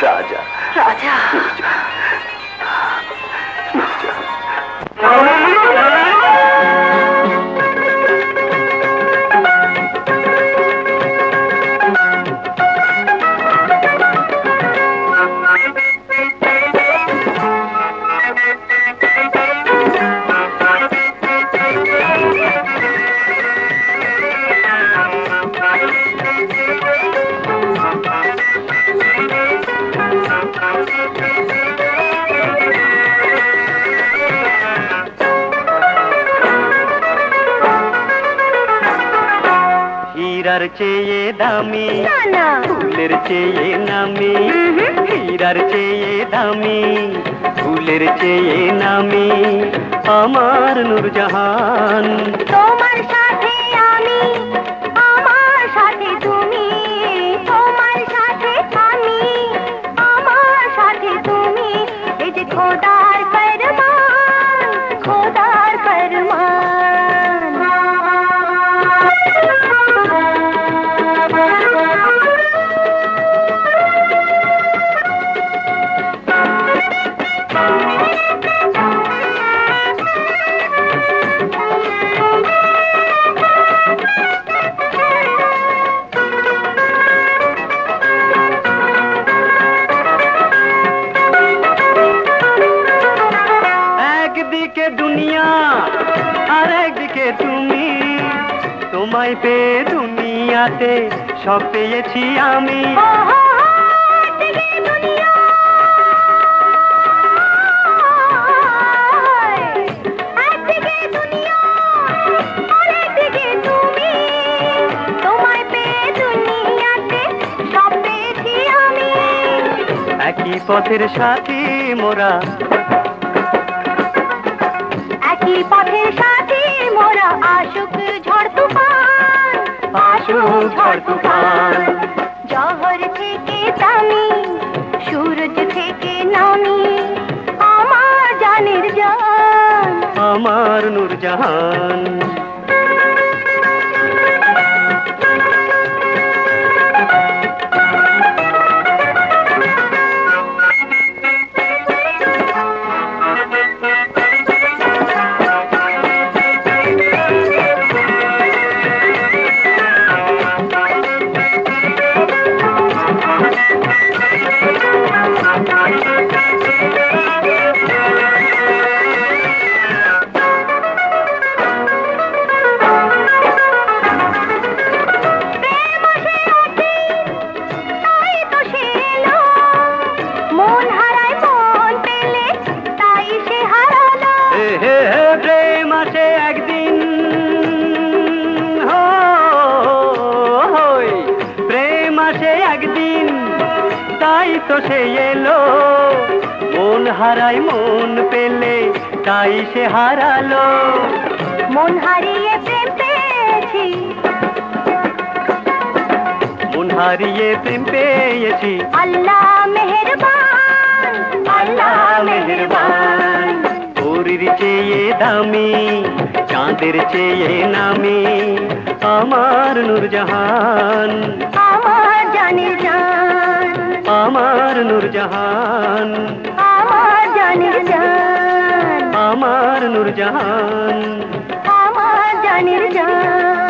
রাজা রাজা हीरार चेये दामी फुलेर चेये नामी हीरार चेये दामी फुलेर चेये नामी आमार नूरजाहान তোমার সাথে আমি আমার সাথে তুমি তোমার সাথে আমি আমার সাথে তুমি এই যে খোদার ফরমান খোদার ফরমান একদিকে দুনিয়া আর একদিকে তুমি তোমায় পেয়ে দুনিয়াতে সব পেয়েছি আমি একই পথের সাথী মোরা একই পথের সাথে মোরা আশুক ঝড় তুফান আশুক ঝড় তুফান জহর থেকে দামি সূরজ থেকে নামি আমার জানের জান আমার নূরজাহান প্রেম আসে একদিন প্রেম আসে একদিন তাই তো সে এলো মন হারায় মন পেলে তাই সে হারালো মন হারিয়ে প্রেম পেয়েছি মন হারিয়ে প্রেম পেয়েছি আল্লাহ মেহেরবান আল্লাহ মেহেরবান পরীর চেয়ে দামি চাঁদের চেয়ে নামি আমার নূরজাহান আমার জানের জান আমার নূরজাহান আমার জানের জান আমার নূরজাহান আমার জানের জান